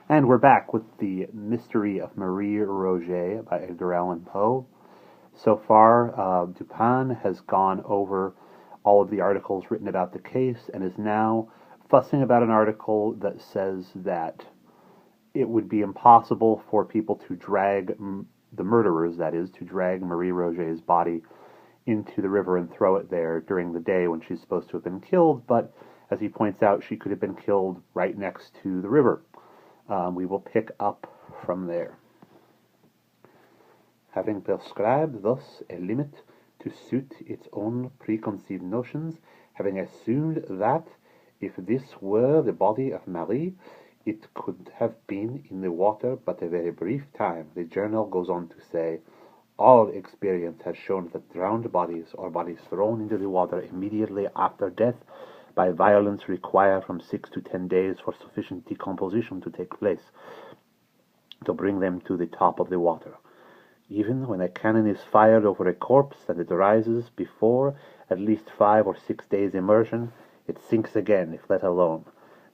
And we're back with the Mystery of Marie Rogêt by Edgar Allan Poe. So far, Dupin has gone over all of the articles written about the case and is now fussing about an article that says that it would be impossible for people to drag the murderers, that is, to drag Marie Rogêt's body into the river and throw it there during the day when she's supposed to have been killed, but as he points out, she could have been killed right next to the river. We will pick up from there. Having prescribed thus a limit to suit its own preconceived notions, having assumed that, if this were the body of Marie, it could have been in the water but a very brief time, the journal goes on to say, all experience has shown that drowned bodies or bodies thrown into the water immediately after death by violence require from 6 to 10 days for sufficient decomposition to take place to bring them to the top of the water. Even when a cannon is fired over a corpse and it rises before at least 5 or 6 days immersion, it sinks again if let alone.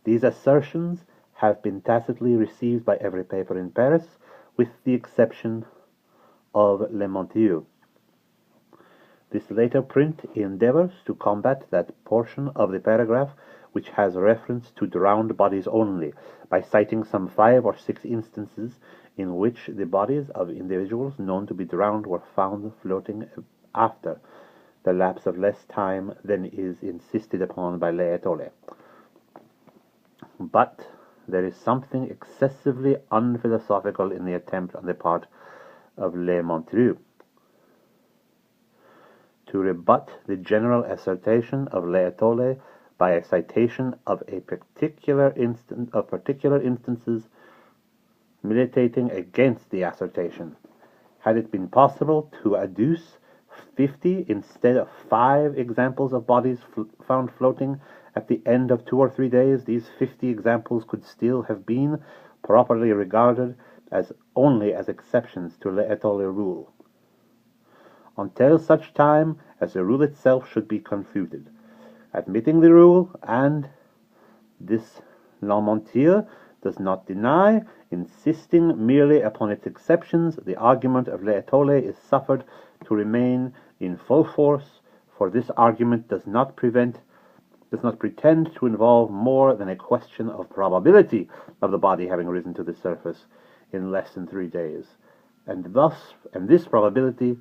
These assertions have been tacitly received by every paper in Paris, with the exception of Le Montieu. This later print endeavors to combat that portion of the paragraph which has reference to drowned bodies only, by citing some 5 or 6 instances in which the bodies of individuals known to be drowned were found floating after the lapse of less time than is insisted upon by L'Etoile. But there is something excessively unphilosophical in the attempt on the part of Le Montieu to rebut the general assertion of L'Etoile by a citation of particular instances militating against the assertion. Had it been possible to adduce 50 instead of 5 examples of bodies found floating at the end of 2 or 3 days, these 50 examples could still have been properly regarded as only as exceptions to L'Etoile rule, until such time as the rule itself should be confuted. Admitting the rule, and this Le Montieu does not deny, insisting merely upon its exceptions, the argument of L'Etoile is suffered to remain in full force, for this argument does not pretend to involve more than a question of probability of the body having risen to the surface in less than 3 days, and this probability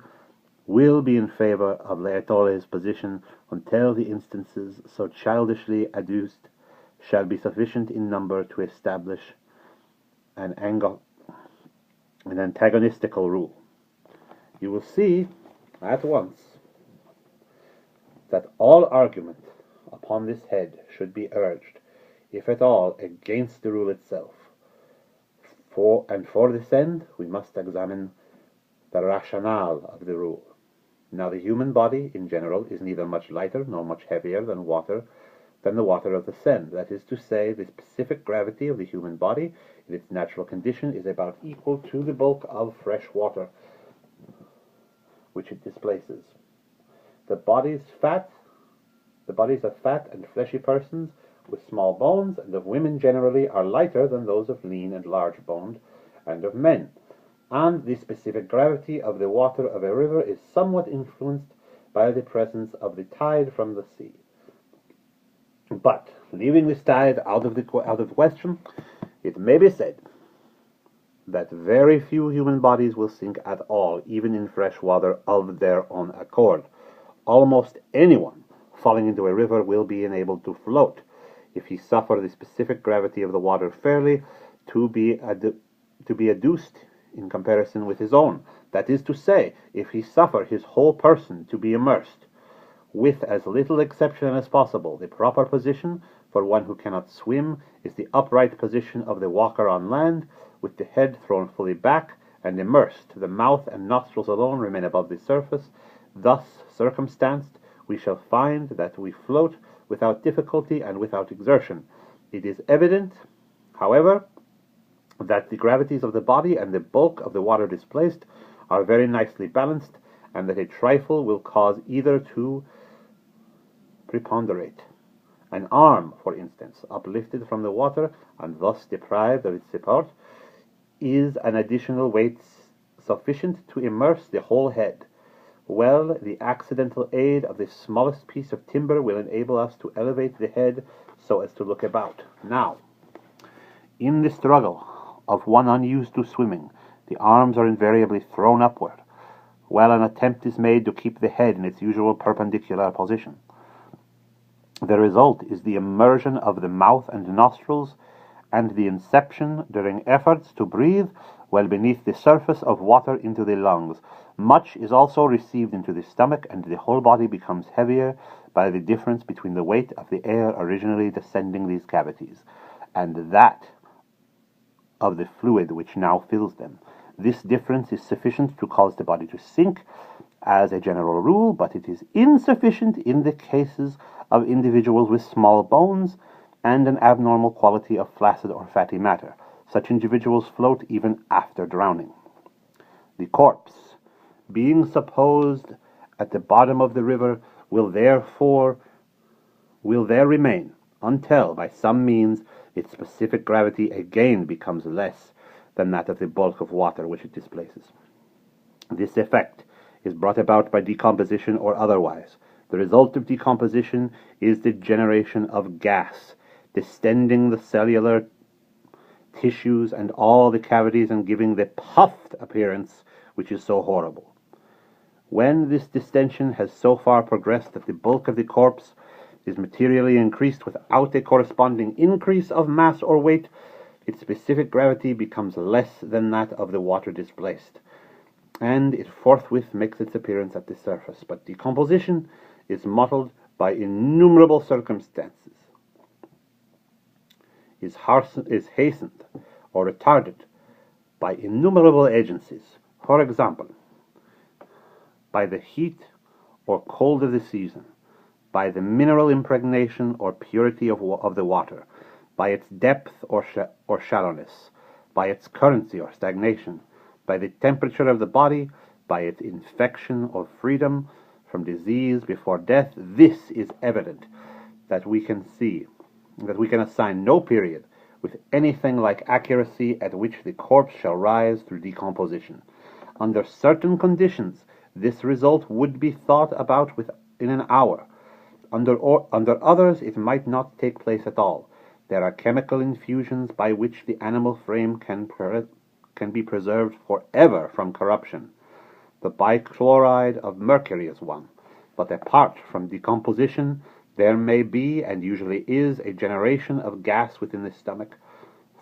will be in favor of L'Etoile's position until the instances so childishly adduced shall be sufficient in number to establish an antagonistical rule. You will see at once that all argument upon this head should be urged, if at all, against the rule itself. For this end, we must examine the rationale of the rule. Now, the human body, in general, is neither much lighter nor much heavier than the water of the Seine. That is to say, the specific gravity of the human body in its natural condition is about equal to the bulk of fresh water which it displaces. The bodies of fat and fleshy persons with small bones and of women generally are lighter than those of lean and large-boned, and of men. And the specific gravity of the water of a river is somewhat influenced by the presence of the tide from the sea. But, leaving this tide out of the question, it may be said that very few human bodies will sink at all, even in fresh water, of their own accord. Almost anyone falling into a river will be enabled to float, if he suffer the specific gravity of the water fairly to be adduced in comparison with his own. That is to say, if he suffer his whole person to be immersed, with as little exception as possible. The proper position for one who cannot swim is the upright position of the walker on land, with the head thrown fully back and immersed. The mouth and nostrils alone remain above the surface. Thus circumstanced, we shall find that we float without difficulty and without exertion. It is evident, however, that the gravities of the body and the bulk of the water displaced are very nicely balanced, and that a trifle will cause either to preponderate. An arm, for instance, uplifted from the water and thus deprived of its support, is an additional weight sufficient to immerse the whole head. Well, the accidental aid of the smallest piece of timber will enable us to elevate the head so as to look about. Now, in the struggle of one unused to swimming, the arms are invariably thrown upward, while an attempt is made to keep the head in its usual perpendicular position. The result is the immersion of the mouth and nostrils, and the inception, during efforts to breathe well beneath the surface of water, into the lungs. Much is also received into the stomach, and the whole body becomes heavier by the difference between the weight of the air originally descending these cavities, and that of the fluid which now fills them. This difference is sufficient to cause the body to sink, as a general rule, but it is insufficient in the cases of individuals with small bones and an abnormal quality of flaccid or fatty matter. Such individuals float even after drowning. The corpse, being supposed at the bottom of the river, will there remain until, by some means, its specific gravity again becomes less than that of the bulk of water which it displaces. This effect is brought about by decomposition or otherwise. The result of decomposition is the generation of gas, distending the cellular tissues and all the cavities and giving the puffed appearance which is so horrible. When this distension has so far progressed that the bulk of the corpse is materially increased without a corresponding increase of mass or weight, its specific gravity becomes less than that of the water displaced, and it forthwith makes its appearance at the surface. But decomposition is mottled by innumerable circumstances, is hastened or retarded by innumerable agencies. For example, by the heat or cold of the season, by the mineral impregnation or purity of the water, by its depth or shallowness, by its currency or stagnation, by the temperature of the body, by its infection or freedom from disease before death. This is evident that we can assign no period with anything like accuracy at which the corpse shall rise through decomposition. Under certain conditions, this result would be thought about in an hour. Under others, it might not take place at all. There are chemical infusions by which the animal frame can be preserved forever from corruption. The bichloride of mercury is one. But apart from decomposition, there may be, and usually is, a generation of gas within the stomach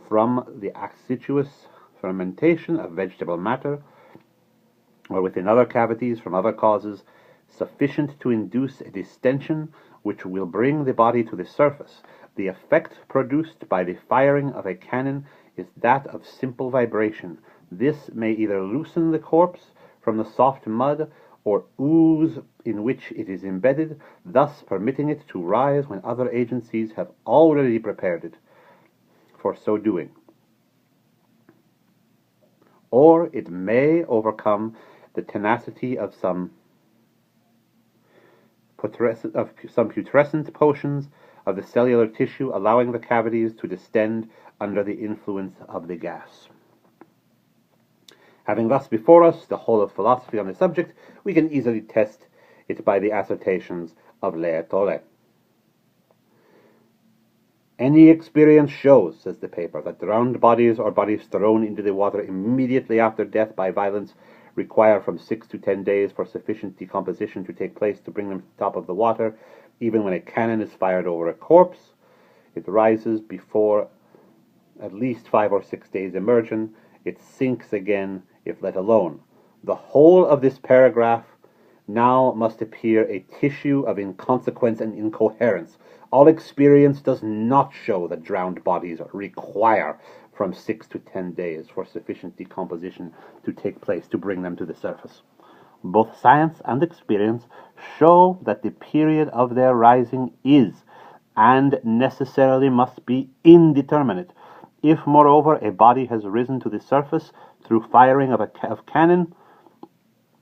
from the acidulous fermentation of vegetable matter, or within other cavities from other causes, sufficient to induce a distension which will bring the body to the surface. The effect produced by the firing of a cannon is that of simple vibration. This may either loosen the corpse from the soft mud or ooze in which it is embedded, thus permitting it to rise when other agencies have already prepared it for so doing. Or it may overcome the tenacity of some putrescent potions of the cellular tissue, allowing the cavities to distend under the influence of the gas. Having thus before us the whole of philosophy on the subject, we can easily test it by the assertions of Le Tolle. Any experience shows, says the paper, that drowned bodies or bodies thrown into the water immediately after death by violence require from 6 to 10 days for sufficient decomposition to take place to bring them to the top of the water. Even when a cannon is fired over a corpse, it rises before at least 5 or 6 days immersion. It sinks again if let alone. The whole of this paragraph now must appear a tissue of inconsequence and incoherence. All experience does not show that drowned bodies require from 6 to 10 days for sufficient decomposition to take place to bring them to the surface. Both science and experience show that the period of their rising is, and necessarily must be, indeterminate. If, moreover, a body has risen to the surface through firing of cannon,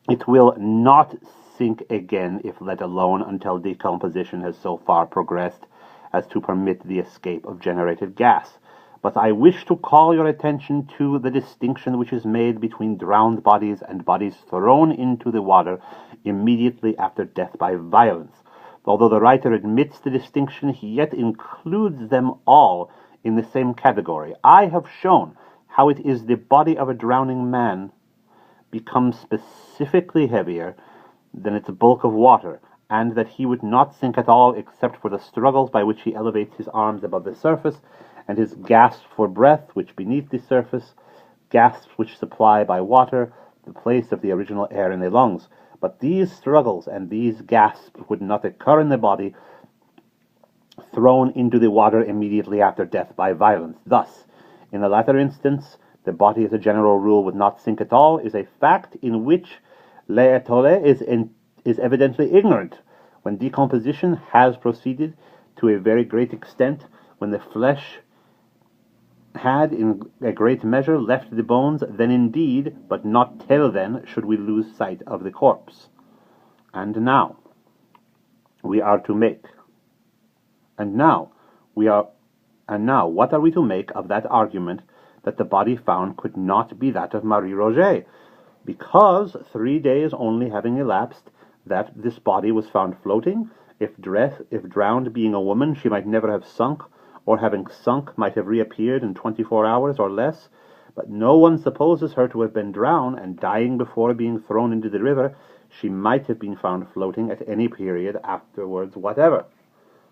it will not sink again if let alone until decomposition has so far progressed as to permit the escape of generated gas. But I wish to call your attention to the distinction which is made between drowned bodies and bodies thrown into the water immediately after death by violence. Although the writer admits the distinction, he yet includes them all in the same category. I have shown how it is the body of a drowning man becomes specifically heavier than its bulk of water, and that he would not sink at all except for the struggles by which he elevates his arms above the surface, and his gasps for breath, which beneath the surface, gasps which supply by water the place of the original air in the lungs. But these struggles and these gasps would not occur in the body thrown into the water immediately after death by violence. Thus, in the latter instance, the body as a general rule would not sink at all, is a fact in which L'Étoile is evidently ignorant. When decomposition has proceeded to a very great extent, when the flesh had in a great measure left the bones, then indeed, but not till then, should we lose sight of the corpse. And now what are we to make of that argument that the body found could not be that of Marie Rogêt, because 3 days only having elapsed, that this body was found floating? If drowned being a woman, she might never have sunk, or having sunk might have reappeared in 24 hours or less. But no one supposes her to have been drowned, and dying before being thrown into the river, she might have been found floating at any period afterwards whatever.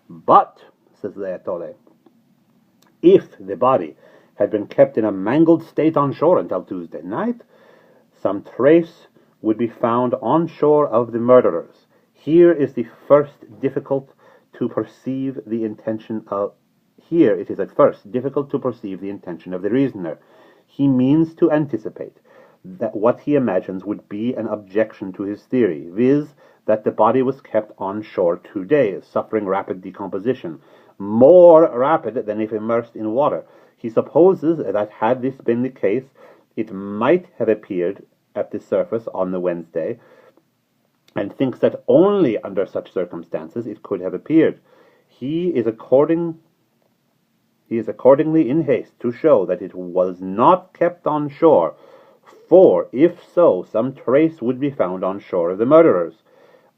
But, says L'Étoile, if the body had been kept in a mangled state on shore until Tuesday night, some trace would be found on shore of the murderers. Here it is at first difficult to perceive the intention of the reasoner. He means to anticipate that what he imagines would be an objection to his theory, viz., that the body was kept on shore 2 days, suffering rapid decomposition, more rapid than if immersed in water. He supposes that had this been the case, it might have appeared at the surface on the Wednesday, and thinks that only under such circumstances it could have appeared. He is accordingly in haste to show that it was not kept on shore, for if so, some trace would be found on shore of the murderers.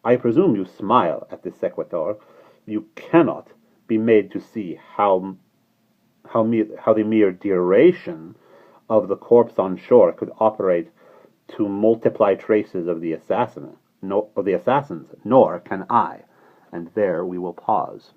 I presume you smile at this sequitur. You cannot be made to see how the mere duration of the corpse on shore could operate to multiply traces of the assassins, nor can I. And there we will pause.